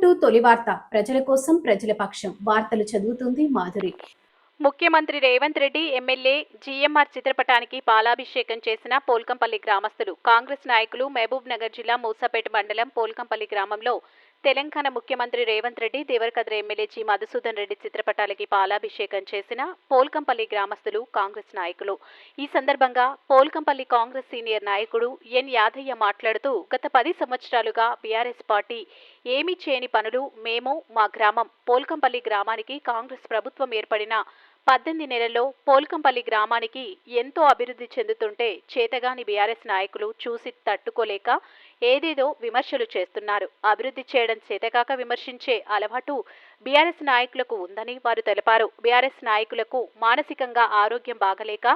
Welcome to తొలి వార్త. ప్రజల కోసం ప్రజల పక్షం. వార్తలు చదువుతుంది మాధురి. ముఖ్యమంత్రి రేవంత్ రెడ్డి ఎమ్మెల్యే జీఎంఆర్ చిత్రపటానికి పాలాభిషేకం చేసిన పోల్కంపల్లి గ్రామస్తులు. కాంగ్రెస్ నాయకులు మహబూబ్ నగర్ జిల్లా మూసాపేట మండలం పోల్కంపల్లి గ్రామంలో తెలంగాణ ముఖ్యమంత్రి రేవంత్ రెడ్డి, దేవరకద్ర ఎమ్మెల్యే జి మధుసూదన్ రెడ్డి చిత్రపటాలకి పాలాభిషేకం చేసిన పోల్కంపల్లి గ్రామస్తులు, కాంగ్రెస్ నాయకులు. ఈ సందర్భంగా పోల్కంపల్లి కాంగ్రెస్ సీనియర్ నాయకుడు ఎన్ యాదయ్య మాట్లాడుతూ, గత 10 సంవత్సరాలుగా బీఆర్ఎస్ పార్టీ ఏమీ చేయని పనులు మేము, మా గ్రామం పోల్కంపల్లి గ్రామానికి కాంగ్రెస్ ప్రభుత్వం ఏర్పడిన 18 నెలల్లో పోల్కంపల్లి గ్రామానికి ఎంతో అభివృద్ధి చెందుతుంటే చేతగాని బీఆర్ఎస్ నాయకులు చూసి తట్టుకోలేక ఏదేదో విమర్శలు చేస్తున్నారు. అభివృద్ధి చేయడం చేతకాక విమర్శించే అలవాటు బీఆర్ఎస్ నాయకులకు ఉందని వారు తెలిపారు. బీఆర్ఎస్ నాయకులకు మానసికంగా ఆరోగ్యం బాగలేక,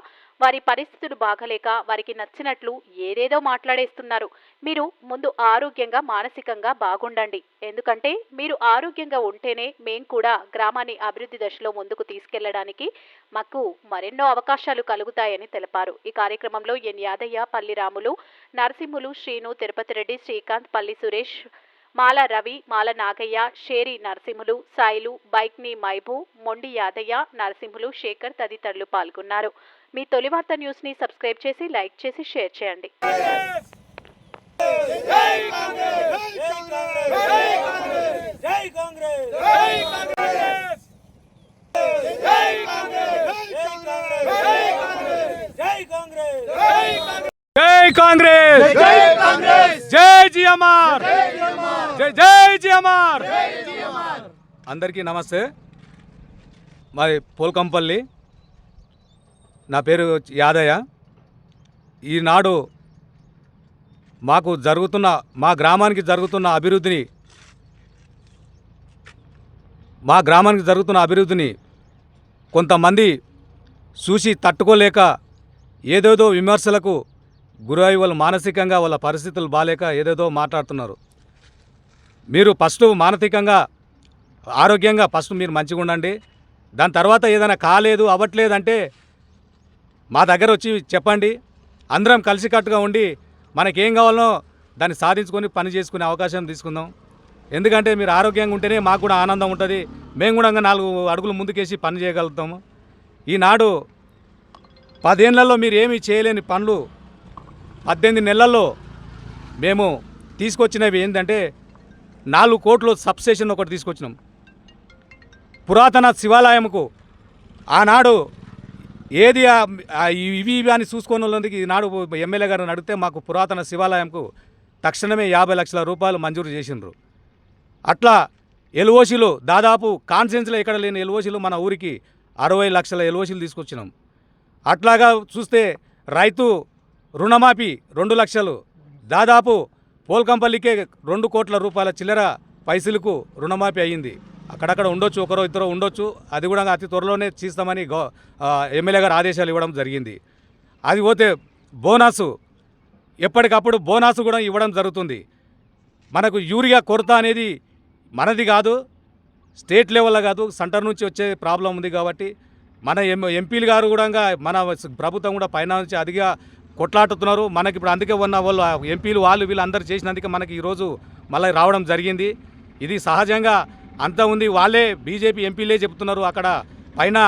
వారి పరిస్థితులు బాగలేక వారికి నచ్చినట్లు ఏదేదో మాట్లాడేస్తున్నారు. మీరు ముందు ఆరోగ్యంగా మానసికంగా బాగుండండి. ఎందుకంటే మీరు ఆరోగ్యంగా ఉంటేనే మేం కూడా గ్రామాన్ని అభివృద్ధి దశలో ముందుకు తీసుకెళ్లడానికి మాకు మరెన్నో అవకాశాలు కలుగుతాయని తెలిపారు. ఈ కార్యక్రమంలో ఎన్ యాదయ్య, పల్లి రాములు, నరసింహులు, శ్రీను, తిరుపతి రెడ్డి, శ్రీకాంత్, పల్లి సురేష్, మాల రవి, మాల నాగయ్య, షేరి నరసింహులు, సాయిలు, బైక్ని మైబూ, మొండి యాదయ్య, నరసింహులు, శేఖర్ తదితరులు పాల్గొన్నారు. మీ తొలి వార్త న్యూస్ ని సబ్స్క్రైబ్ చేసి, లైక్ చేసి, షేర్ చేయండి. జై కాంగ్రెస్, జై జీఎంఆర్, జై జీఎంఆర్. అందరికీ నమస్తే. మాది పోల్కంపల్లి. నా పేరు యాదయ్య. ఈనాడు మా గ్రామానికి జరుగుతున్న అభివృద్ధిని కొంతమంది చూసి తట్టుకోలేక ఏదేదో విమర్శలకు గురై వాళ్ళు మానసికంగా వాళ్ళ పరిస్థితులు బాలేక ఏదేదో మాట్లాడుతున్నారు. మీరు ఫస్ట్ మానసికంగా ఆరోగ్యంగా మీరు మంచిగా ఉండండి. దాని తర్వాత ఏదైనా కాలేదు అవ్వట్లేదంటే మా దగ్గర వచ్చి చెప్పండి. అందరం కలిసికట్టుగా ఉండి మనకేం కావాలనో దాన్ని సాధించుకొని పని చేసుకునే అవకాశం తీసుకుందాం. ఎందుకంటే మీరు ఆరోగ్యంగా ఉంటేనే మాకు కూడా ఆనందం ఉంటుంది. మేము కూడా 4 అడుగులు ముందుకేసి పని చేయగలుగుతాము. ఈనాడు 10 ఏళ్లలో మీరు ఏమీ చేయలేని పనులు 18 నెలల్లో మేము తీసుకొచ్చినవి ఏంటంటే 4 కోట్ల సబ్స్టేషన్ ఒకటి తీసుకొచ్చినాం. పురాతన శివాలయంకు ఆనాడు ఏది ఇవి అని చూసుకొని వాళ్ళకి ఈనాడు ఎమ్మెల్యే గారిని అడిగితే మాకు పురాతన శివాలయంకు తక్షణమే 50 లక్షల రూపాయలు మంజూరు చేసిండ్రు. అట్లా ఎల్ఓసీలు దాదాపు కాన్సెన్స్లో ఎక్కడ లేని ఎల్ఓసీలు మన ఊరికి 60 లక్షల ఎల్ఓసీలు తీసుకొచ్చినాం. అట్లాగా చూస్తే రైతు రుణమాఫీ 2 లక్షలు, దాదాపు పోల్కంపల్లికే 2 కోట్ల రూపాయల చిల్లర పైసలకు రుణమాఫీ అయ్యింది. అక్కడక్కడ ఉండొచ్చు, ఒకరో ఇద్దరు ఉండొచ్చు. అది కూడా అతి త్వరలోనే చేస్తామని ఎమ్మెల్యే గారు ఆదేశాలు ఇవ్వడం జరిగింది. అది పోతే బోనస్, ఎప్పటికప్పుడు బోనస్ కూడా ఇవ్వడం జరుగుతుంది. మనకు యూరియా కొరత అనేది మనది కాదు, స్టేట్ లెవెల్లో కాదు, సెంటర్ నుంచి వచ్చే ప్రాబ్లం ఉంది. కాబట్టి మన ఎంపీలు గారు కూడా మన ప్రభుత్వం కూడా పైన నుంచి అదిగా కొట్లాడుతున్నారు. మనకి ఇప్పుడు అందుకే ఉన్న వాళ్ళు ఎంపీలు వీళ్ళు అందరూ చేసినందుకే మనకి ఈరోజు మళ్ళీ రావడం జరిగింది. ఇది సహజంగా అంత ఉంది. వాళ్ళే బీజేపీ ఎంపీలే చెప్తున్నారు అక్కడ పైన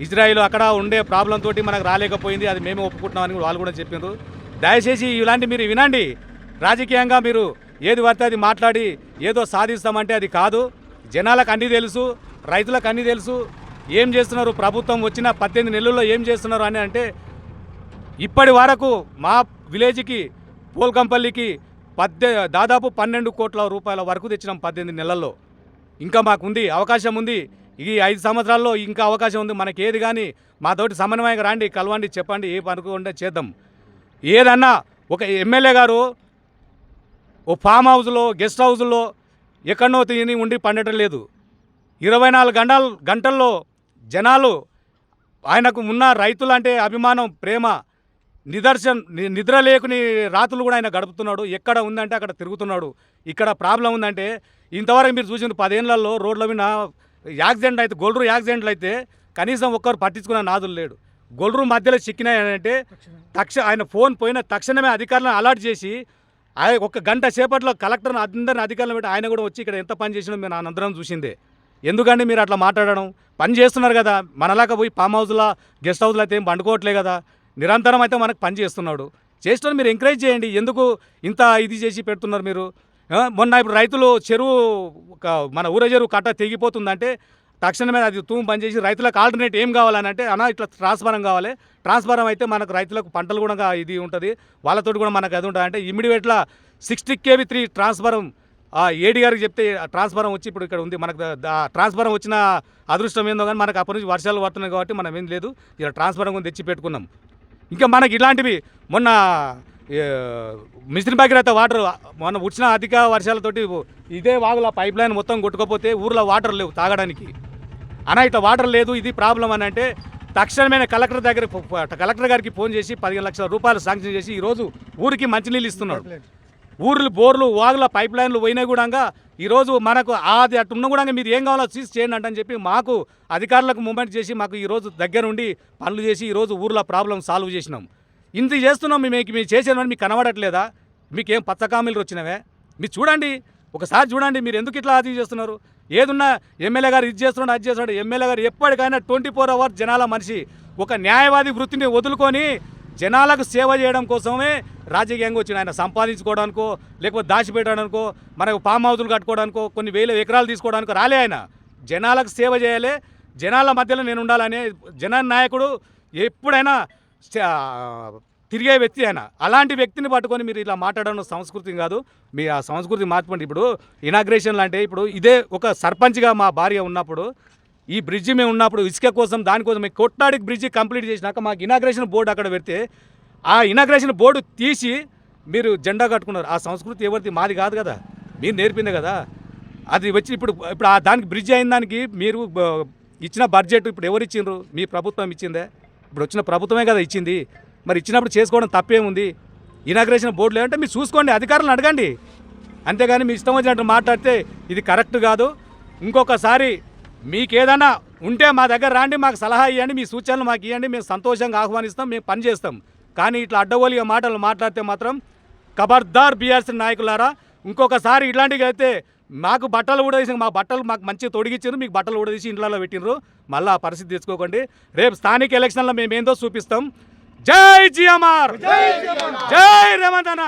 ఇజ్రాయిల్ అక్కడ ఉండే ప్రాబ్లం తోటి మనకు రాలేకపోయింది, అది మేమే ఒప్పుకుంటున్నామని వాళ్ళు కూడా చెప్పారు. దయచేసి ఇలాంటి మీరు వినండి. రాజకీయంగా మీరు ఏది పడితే అది మాట్లాడి ఏదో సాధిస్తామంటే అది కాదు. జనాలకు అన్నీ తెలుసు, రైతులకు అన్నీ తెలుసు. ఏం చేస్తున్నారు, ప్రభుత్వం వచ్చిన 18 నెలల్లో ఏం చేస్తున్నారు అని అంటే, ఇప్పటి వరకు మా విలేజ్కి పోల్కంపల్లికి దాదాపు 12 కోట్ల రూపాయల వరకు తెచ్చినాం 18 నెలల్లో. ఇంకా మాకుంది, అవకాశం ఉంది. ఈ 5 సంవత్సరాల్లో ఇంకా అవకాశం ఉంది. మనకి ఏది కానీ మాతోటి సమన్వయంగా రండి, కలవండి, చెప్పండి, ఏ పనుకుంటే చేద్దాం. ఏదన్నా ఒక ఎమ్మెల్యే గారు ఓ ఫామ్ హౌస్లో, గెస్ట్ హౌస్లో ఎక్కడనో తిని ఉండి పండటం లేదు. 24 గంటల్లో జనాలు ఆయనకు ఉన్న రైతులంటే అభిమానం, ప్రేమ, నిద్ర లేకుని రాత్రులు కూడా ఆయన గడుపుతున్నాడు. ఎక్కడ ఉందంటే అక్కడ తిరుగుతున్నాడు. ఇక్కడ ప్రాబ్లం ఉందంటే ఇంతవరకు మీరు చూసిన 10 ఏళ్లలో రోడ్ల మీద యాక్సిడెంట్ అయితే, గొల్రు యాక్సిడెంట్లు అయితే కనీసం ఒక్కరు పట్టించుకున్న నాదులు లేడు. గొల్రు మధ్యలో చిక్కినాయంటే ఆయన ఫోన్ పోయిన తక్షణమే అధికారులను అలర్ట్ చేసి ఒక గంట సేపట్లో కలెక్టర్ని అందరిని అధికారులు పెట్టి ఆయన కూడా వచ్చి ఇక్కడ ఎంత పని చేసినా మేము అందరం చూసిందే. ఎందుకంటే మీరు అట్లా మాట్లాడడం? పని చేస్తున్నారు కదా, మనలాగా పోయి ఫామ్ హౌస్లో గెస్ట్ హౌస్లో అయితే ఏం పండుకోవట్లే కదా, నిరంతరం అయితే మనకు పని చేస్తున్నాడు. చేస్తున్నారు, మీరు ఎంకరేజ్ చేయండి. ఎందుకు ఇంత ఇది చేసి పెడుతున్నారు మీరు? మొన్న ఇప్పుడు రైతులు చెరువు మన ఊర చెరువు కట్ట తెగిపోతుందంటే తక్షణమే అది తూము బంద్ చేసి రైతులకు ఆల్టర్నేట్ ఏం కావాలని అంటే అన్న ఇట్లా ట్రాన్స్ఫారం కావాలి, ట్రాన్స్ఫారం అయితే మనకు రైతులకు పంటలు కూడా ఇది ఉంటుంది, వాళ్ళతో కూడా మనకు అది ఉంటుంది అంటే ఇమ్మీడియట్లా 60 kV 3 ట్రాన్స్ఫారం ఏడీ గారికి చెప్తే ట్రాన్స్ఫారం వచ్చి ఇప్పుడు ఇక్కడ ఉంది. మనకు ట్రాన్స్ఫారం వచ్చిన అదృష్టం ఏందో కానీ మనకు అప్పటి నుంచి వర్షాలు పడుతున్నాయి కాబట్టి మనం ఏం లేదు, ఇలా ట్రాన్స్ఫారం కూడా తెచ్చి పెట్టుకున్నాం. ఇంకా మనకి ఇలాంటివి మొన్న మిషన్ భగీరథ వాటర్ మొన్న వచ్చిన అధిక వర్షాలతోటి ఇదే వాగుల పైప్ లైన్ మొత్తం కొట్టుకోపోతే ఊర్లో వాటర్ లేవు తాగడానికి. అన్న ఇట్లా వాటర్ లేదు, ఇది ప్రాబ్లం అని అంటే తక్షణమే కలెక్టర్ గారికి ఫోన్ చేసి 15 లక్షల రూపాయలు శాంక్షన్ చేసి ఈరోజు ఊరికి మంచినీళ్ళు ఇస్తున్నాడు. ఊర్లు బోర్లు వాగుల పైప్ లైన్లు పోయినా కూడా ఈరోజు మనకు అది అట్టున్న కూడా మీరు ఏం కావాలో సీజ్ చేయండి అంటని చెప్పి మాకు అధికారులకు మూమెంట్ చేసి మాకు ఈరోజు దగ్గరుండి పనులు చేసి ఈరోజు ఊర్లో ప్రాబ్లం సాల్వ్ చేసినాం. ఇంత చేస్తున్నాం మీరు చేసేదని మీకు కనబడట్లేదా? మీకేం పచ్చకామీలు వచ్చినవే? మీరు చూడండి, ఒకసారి చూడండి, మీరు ఎందుకు ఇట్లా అది చేస్తున్నారు? ఏదున్నా ఎమ్మెల్యే గారు ఇది చేస్తున్నాడు అది చేస్తున్నాడు. ఎమ్మెల్యే గారు ఎప్పటికైనా 24 hours జనాల మనిషి, ఒక న్యాయవాది వృత్తిని వదులుకొని జనాలకు సేవ చేయడం కోసమే రాజకీయంగా వచ్చిన ఆయన. సంపాదించుకోవడానికో లేకపోతే దాచిపెట్టడానికో మనకు ఫామ్ హౌజులు కట్టుకోవడానికో కొన్ని వేల ఎకరాలు తీసుకోవడానికో రాలే ఆయన. జనాలకు సేవ చేయాలి, జనాల మధ్యలో నేను ఉండాలని జన నాయకుడు ఎప్పుడైనా తిరిగే వ్యక్తి ఆయన. అలాంటి వ్యక్తిని పట్టుకొని మీరు ఇలా మాట్లాడడం సంస్కృతి కాదు. మీ ఆ సంస్కృతి మార్చుకోండి. ఇప్పుడు ఇనాగ్రేషన్లు అంటే ఇప్పుడు ఇదే ఒక సర్పంచ్గా మా భార్య ఉన్నప్పుడు ఈ బ్రిడ్జి మేము ఉన్నప్పుడు ఇసుక కోసం దానికోసం కొట్లాడికి బ్రిడ్జి కంప్లీట్ చేసినాక మాకు ఇనాగ్రేషన్ బోర్డు అక్కడ పెడితే ఆ ఇనాగ్రేషన్ బోర్డు తీసి మీరు జెండా కట్టుకున్నారు. ఆ సంస్కృతి ఎవరిది? మాది కాదు కదా, మీరు నేర్పిందే కదా. అది వచ్చి ఇప్పుడు దానికి బ్రిడ్జి అయిన దానికి మీరు ఇచ్చిన బడ్జెట్ ఇప్పుడు ఎవరు ఇచ్చిండ్రు? మీ ప్రభుత్వం ఇచ్చిందే. ఇప్పుడు వచ్చిన ప్రభుత్వమే కదా ఇచ్చింది. మరి ఇచ్చినప్పుడు చేసుకోవడం తప్పేముంది? ఇనాగ్రేషన్ బోర్డు లేదంటే మీరు చూసుకోండి, అధికారులను అడగండి. అంతేగాని మీ ఇష్టం వచ్చినట్టు మాట్లాడితే ఇది కరెక్ట్ కాదు. ఇంకొకసారి మీకు ఏదైనా ఉంటే మా దగ్గర రాండి, మాకు సలహా ఇవ్వండి, మీ సూచనలు మాకు ఇవ్వండి, మేము సంతోషంగా ఆహ్వానిస్తాం, మేము పని చేస్తాం. కానీ ఇట్లా అడ్డగోలిగా మాటలు మాట్లాడితే మాత్రం ఖబర్దార్ బీఆర్ఎస్ నాయకులారా. ఇంకొకసారి ఇట్లాంటివి అయితే మాకు బట్టలు కూడా తీసి మాకు మంచిగా తొడిగించారు, మీకు బట్టలు కూడా తీసి ఇంట్లో పెట్టినరు. మళ్ళీ ఆ పరిస్థితి తెచ్చుకోకండి. రేపు స్థానిక ఎలక్షన్లో మేము ఏందో చూపిస్తాం. జై జిఎంఆర్, జై రేవంత్ అన్న.